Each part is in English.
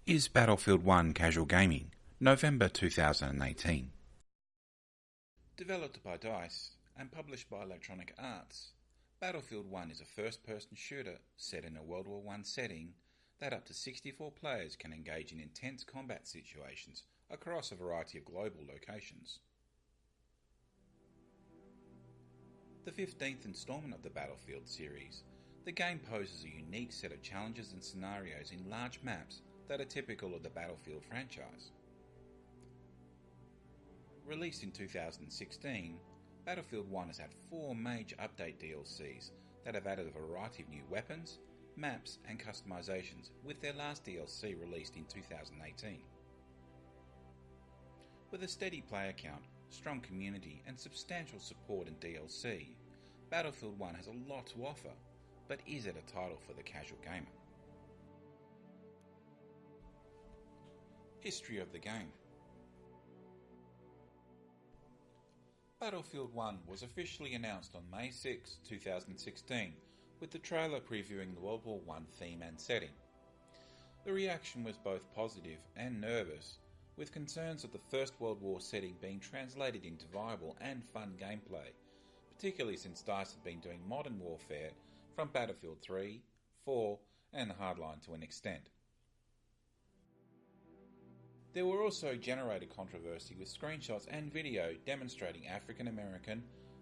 Is Battlefield 1 casual gaming? November 2018. Developed by DICE and published by Electronic Arts, Battlefield 1 is a first-person shooter set in a World War I setting that up to 64 players can engage in intense combat situations across a variety of global locations. The 15th installment of the Battlefield series, the game poses a unique set of challenges and scenarios in large maps that are typical of the Battlefield franchise. Released in 2016, Battlefield 1 has had 4 major update DLCs that have added a variety of new weapons, maps and customizations, with their last DLC released in 2018. With a steady player count, strong community and substantial support in DLC, Battlefield 1 has a lot to offer, but is it a title for the casual gamer? History of the game. Battlefield 1 was officially announced on May 6, 2016, with the trailer previewing the World War I theme and setting. The reaction was both positive and nervous, with concerns of the First World War setting being translated into viable and fun gameplay, particularly since DICE had been doing modern warfare from Battlefield 3, 4 and Hardline to an extent. There were also generated controversy with screenshots and video demonstrating African American,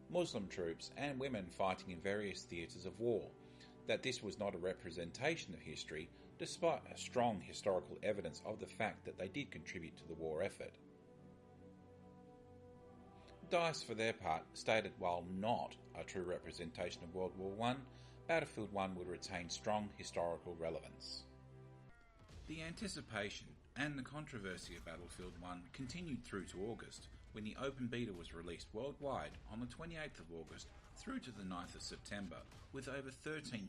Muslim troops and women fighting in various theatres of war, that this was not a representation of history despite a strong historical evidence of the fact that they did contribute to the war effort. DICE, for their part, stated while not a true representation of World War I, Battlefield 1 would retain strong historical relevance. The anticipation and the controversy of Battlefield 1 continued through to August, when the open beta was released worldwide on the 28th of August through to the 9th of September, with over 13.2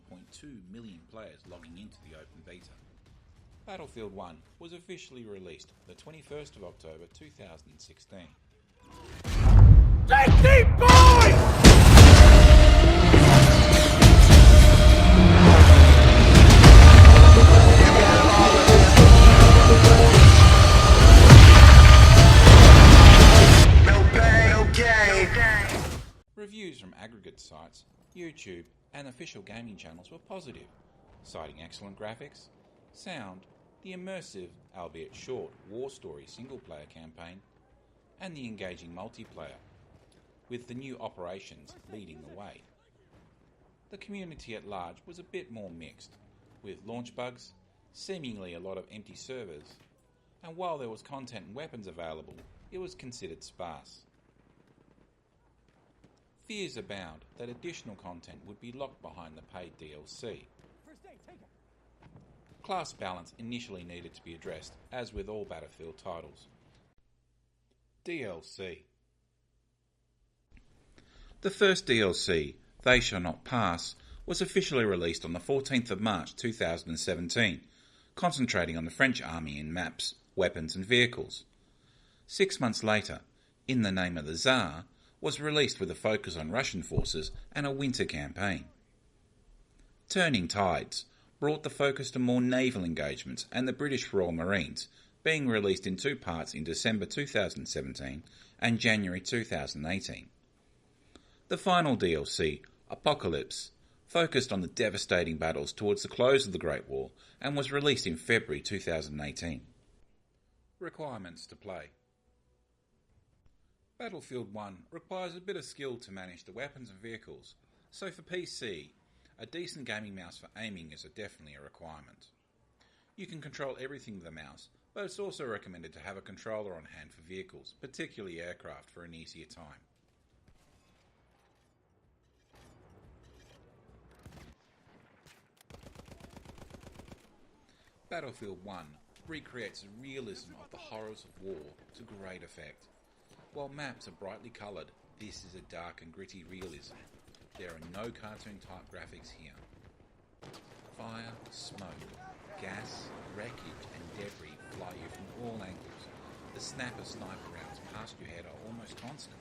million players logging into the open beta. Battlefield 1 was officially released the 21st of October 2016. Safety boy! Reviews from aggregate sites, YouTube and official gaming channels were positive, citing excellent graphics, sound, the immersive, albeit short, war story single-player campaign, and the engaging multiplayer, with the new operations leading the way. The community at large was a bit more mixed, with launch bugs, seemingly a lot of empty servers, and while there was content and weapons available, it was considered sparse. Fears abound that additional content would be locked behind the paid DLC. Class balance initially needed to be addressed, as with all Battlefield titles. DLC. The first DLC, They Shall Not Pass, was officially released on the 14th of March 2017, concentrating on the French army in maps, weapons and vehicles. 6 months later, In the Name of the Tsar, was released with a focus on Russian forces and a winter campaign. Turning Tides brought the focus to more naval engagements and the British Royal Marines, being released in 2 parts in December 2017 and January 2018. The final DLC, Apocalypse, focused on the devastating battles towards the close of the Great War and was released in February 2018. Requirements to play. Battlefield 1 requires a bit of skill to manage the weapons and vehicles, so for PC, a decent gaming mouse for aiming is definitely a requirement. You can control everything with the mouse, but it's also recommended to have a controller on hand for vehicles, particularly aircraft, for an easier time. Battlefield 1 recreates the realism of the horrors of war to great effect. While maps are brightly coloured, this is a dark and gritty realism. There are no cartoon-type graphics here. Fire, smoke, gas, wreckage and debris fly you from all angles. The snap of sniper rounds past your head are almost constant.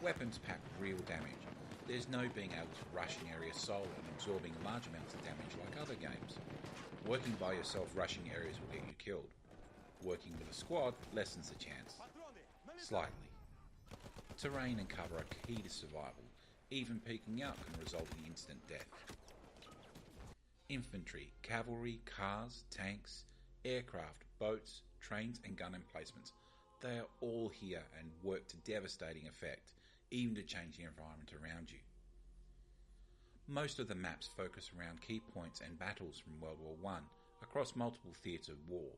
Weapons pack real damage. There's no being able to rush an area solo and absorbing large amounts of damage like other games. Working by yourself rushing areas will get you killed. Working with a squad lessens the chance. Slightly. Terrain and cover are key to survival. Even peeking out can result in instant death. Infantry, cavalry, cars, tanks, aircraft, boats, trains and gun emplacements. They are all here and work to devastating effect, even to change the environment around you. Most of the maps focus around key points and battles from World War I across multiple theatres of war,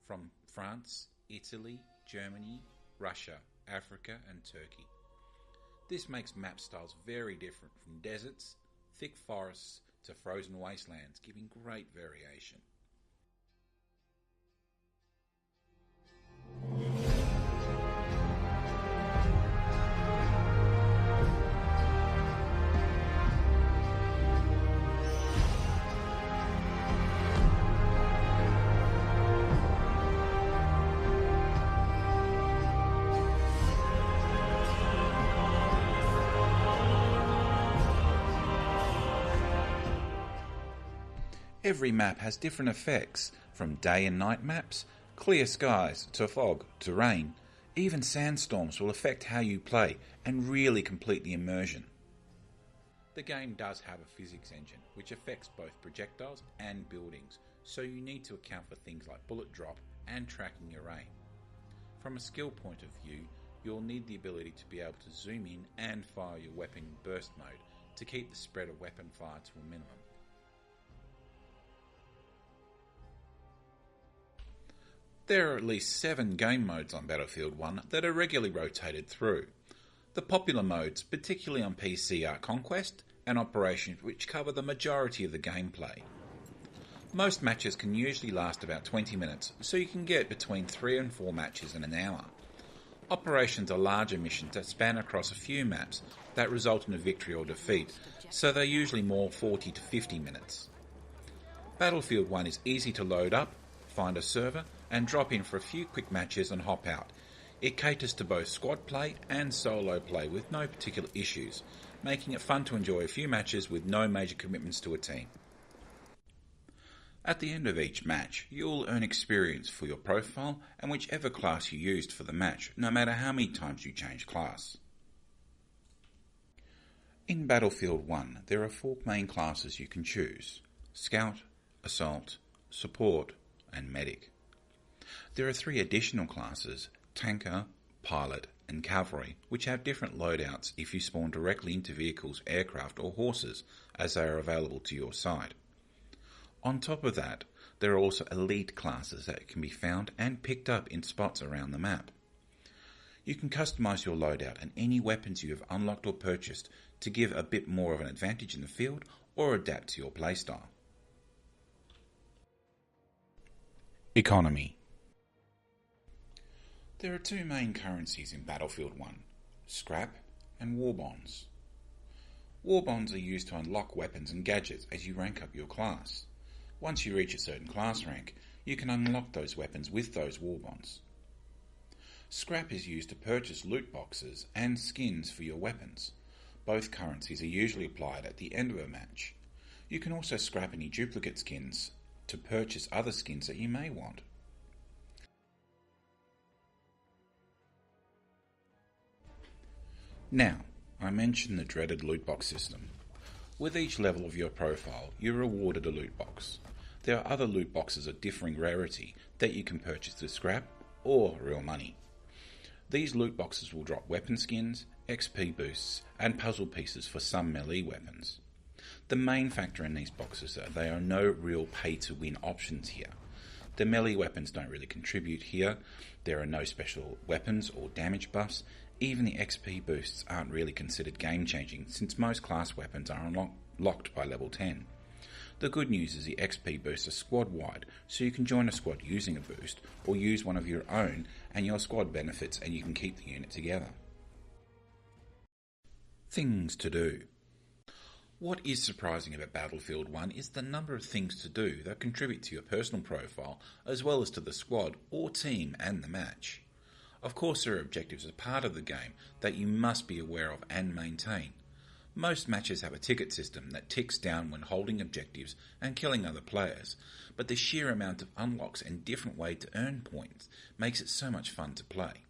from France, Italy, Germany, Russia, Africa and Turkey. This makes map styles very different from deserts, thick forests to frozen wastelands, giving great variation. Every map has different effects, from day and night maps, clear skies to fog to rain. Even sandstorms will affect how you play and really complete the immersion. The game does have a physics engine which affects both projectiles and buildings, so you need to account for things like bullet drop and tracking your aim. From a skill point of view, you'll need the ability to be able to zoom in and fire your weapon in burst mode to keep the spread of weapon fire to a minimum. There are at least 7 game modes on Battlefield 1 that are regularly rotated through. The popular modes, particularly on PC, are Conquest and Operations, which cover the majority of the gameplay. Most matches can usually last about 20 minutes, so you can get between 3 and 4 matches in an hour. Operations are larger missions that span across a few maps that result in a victory or defeat, so they're usually more 40 to 50 minutes. Battlefield 1 is easy to load up, find a server, and drop in for a few quick matches and hop out. It caters to both squad play and solo play with no particular issues, making it fun to enjoy a few matches with no major commitments to a team. At the end of each match, you'll earn experience for your profile and whichever class you used for the match, no matter how many times you change class. In Battlefield 1, there are 4 main classes you can choose: Scout, Assault, Support, and Medic. There are 3 additional classes: Tanker, Pilot, and Cavalry, which have different loadouts if you spawn directly into vehicles, aircraft, or horses, as they are available to your side. On top of that, there are also elite classes that can be found and picked up in spots around the map. You can customise your loadout and any weapons you have unlocked or purchased to give a bit more of an advantage in the field or adapt to your playstyle. Economy. There are 2 main currencies in Battlefield 1, scrap and war bonds. War bonds are used to unlock weapons and gadgets as you rank up your class. Once you reach a certain class rank, you can unlock those weapons with those war bonds. Scrap is used to purchase loot boxes and skins for your weapons. Both currencies are usually applied at the end of a match. You can also scrap any duplicate skins to purchase other skins that you may want. Now, I mentioned the dreaded loot box system. With each level of your profile, you're awarded a loot box. There are other loot boxes of differing rarity that you can purchase with scrap or real money. These loot boxes will drop weapon skins, XP boosts, and puzzle pieces for some melee weapons. The main factor in these boxes are there are no real pay-to-win options here. The melee weapons don't really contribute here, there are no special weapons or damage buffs, even the XP boosts aren't really considered game-changing since most class weapons are unlocked by level 10. The good news is the XP boosts are squad-wide, so you can join a squad using a boost or use one of your own and your squad benefits and you can keep the unit together. Things to do. What is surprising about Battlefield 1 is the number of things to do that contribute to your personal profile as well as to the squad or team and the match. Of course there are objectives as part of the game that you must be aware of and maintain. Most matches have a ticket system that ticks down when holding objectives and killing other players, but the sheer amount of unlocks and different ways to earn points makes it so much fun to play.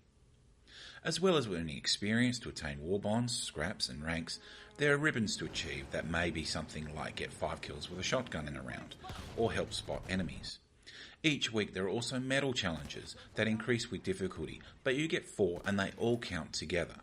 As well as earning experience to attain war bonds, scraps and ranks, there are ribbons to achieve that may be something like get 5 kills with a shotgun in a round, or help spot enemies. Each week there are also medal challenges that increase with difficulty, but you get 4 and they all count together.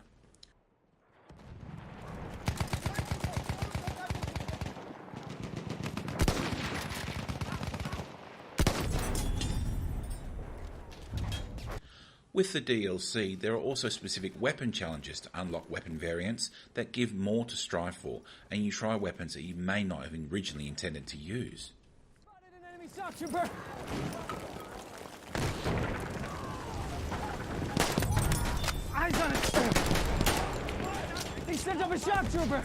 With the DLC, there are also specific weapon challenges to unlock weapon variants that give more to strive for, and you try weapons that you may not have originally intended to use. Spotted an enemy shock trooper! Eyes on it! He sent up a shock trooper!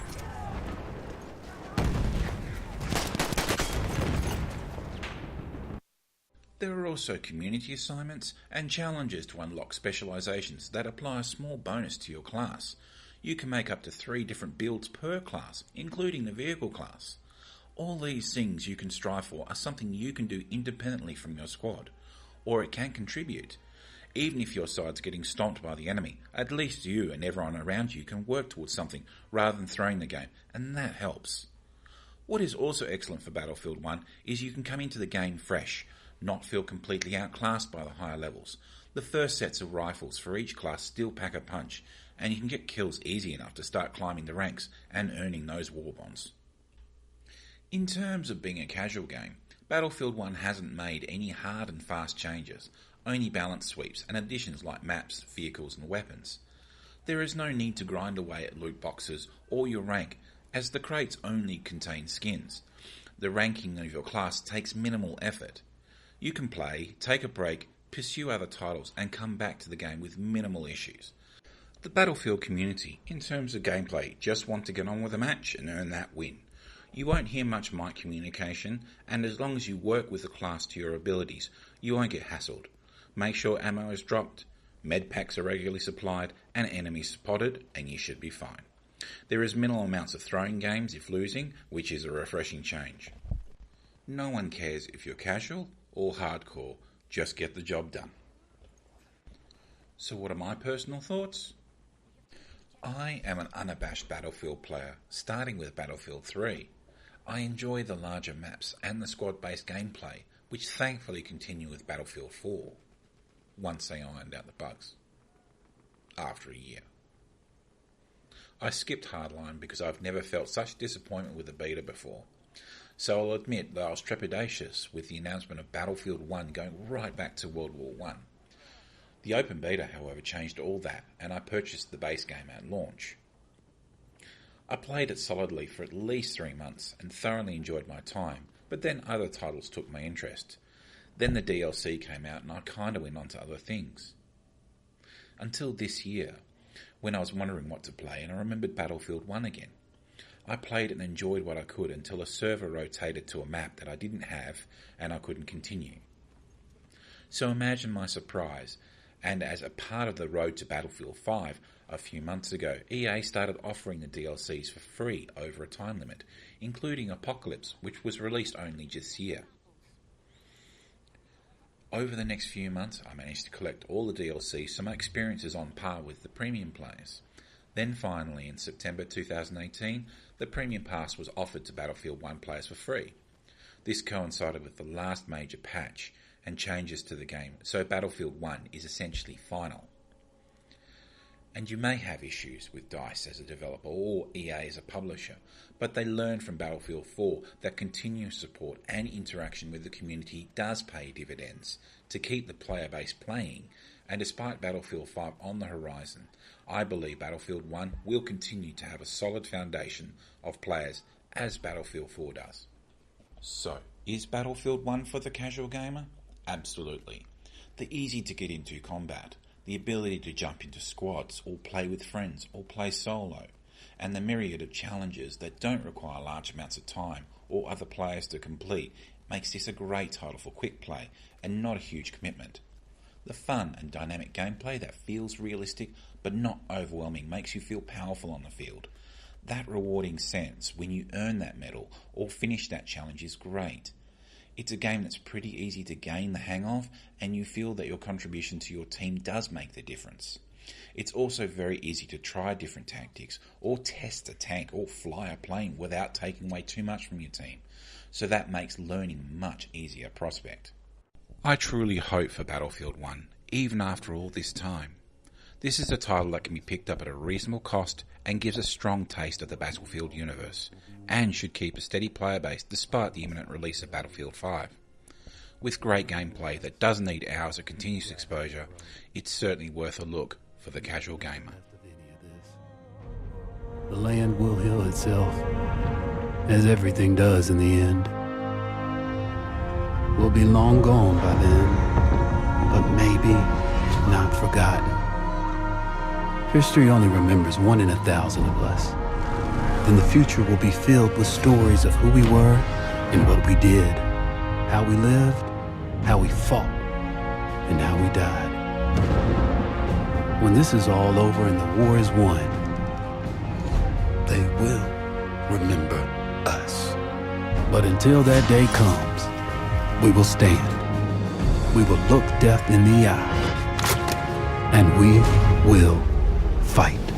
There are also community assignments and challenges to unlock specializations that apply a small bonus to your class. You can make up to 3 different builds per class, including the vehicle class. All these things you can strive for are something you can do independently from your squad, or it can contribute. Even if your side's getting stomped by the enemy, at least you and everyone around you can work towards something rather than throwing the game, and that helps. What is also excellent for Battlefield 1 is you can come into the game fresh, not feel completely outclassed by the higher levels. The first sets of rifles for each class still pack a punch, and you can get kills easy enough to start climbing the ranks and earning those war bonds. In terms of being a casual game, Battlefield 1 hasn't made any hard and fast changes, only balance sweeps and additions like maps, vehicles and weapons. There is no need to grind away at loot boxes or your rank, as the crates only contain skins. The ranking of your class takes minimal effort. You can play, take a break, pursue other titles and come back to the game with minimal issues. The Battlefield community, in terms of gameplay, just want to get on with a match and earn that win. You won't hear much mic communication, and as long as you work with the class to your abilities, you won't get hassled. Make sure ammo is dropped, med packs are regularly supplied, and enemies spotted, and you should be fine. There is minimal amounts of throwing games if losing, which is a refreshing change. No one cares if you're casual or hardcore, just get the job done. So what are my personal thoughts? I am an unabashed Battlefield player, starting with Battlefield 3. I enjoy the larger maps and the squad-based gameplay, which thankfully continue with Battlefield 4, once they ironed out the bugs, after a year. I skipped Hardline because I've never felt such disappointment with the beta before. So I'll admit that I was trepidatious with the announcement of Battlefield 1 going right back to World War I. The open beta, however, changed all that, and I purchased the base game at launch. I played it solidly for at least 3 months and thoroughly enjoyed my time, but then other titles took my interest. Then the DLC came out and I kinda went on to other things. Until this year, when I was wondering what to play and I remembered Battlefield 1 again. I played and enjoyed what I could until a server rotated to a map that I didn't have and I couldn't continue. So imagine my surprise, and as a part of the road to Battlefield 5 a few months ago, EA started offering the DLCs for free over a time limit, including Apocalypse, which was released only this year. Over the next few months, I managed to collect all the DLC, so my experience is on par with the premium players. Then finally, in September 2018, the Premium Pass was offered to Battlefield 1 players for free. This coincided with the last major patch and changes to the game, so Battlefield 1 is essentially final. And you may have issues with DICE as a developer or EA as a publisher, but they learned from Battlefield 4 that continuous support and interaction with the community does pay dividends to keep the player base playing, and despite Battlefield 5 on the horizon, I believe Battlefield 1 will continue to have a solid foundation of players as Battlefield 4 does. So, is Battlefield 1 for the casual gamer? Absolutely. The easy to get into combat, the ability to jump into squads or play with friends or play solo, and the myriad of challenges that don't require large amounts of time or other players to complete makes this a great title for quick play and not a huge commitment. The fun and dynamic gameplay that feels realistic but not overwhelming makes you feel powerful on the field. That rewarding sense when you earn that medal or finish that challenge is great. It's a game that's pretty easy to gain the hang of, and you feel that your contribution to your team does make the difference. It's also very easy to try different tactics, or test a tank, or fly a plane without taking away too much from your team, so that makes learning much easier prospect. I truly hope for Battlefield 1, even after all this time. This is a title that can be picked up at a reasonable cost and gives a strong taste of the Battlefield universe, and should keep a steady player base despite the imminent release of Battlefield 5. With great gameplay that doesn't need hours of continuous exposure, it's certainly worth a look for the casual gamer. The land will heal itself, as everything does in the end. We'll be long gone by then, but maybe not forgotten. History only remembers 1 in 1,000 of us. Then the future will be filled with stories of who we were and what we did, how we lived, how we fought, and how we died. When this is all over and the war is won, they will remember us. But until that day comes, we will stand. We will look death in the eye, and we will fight.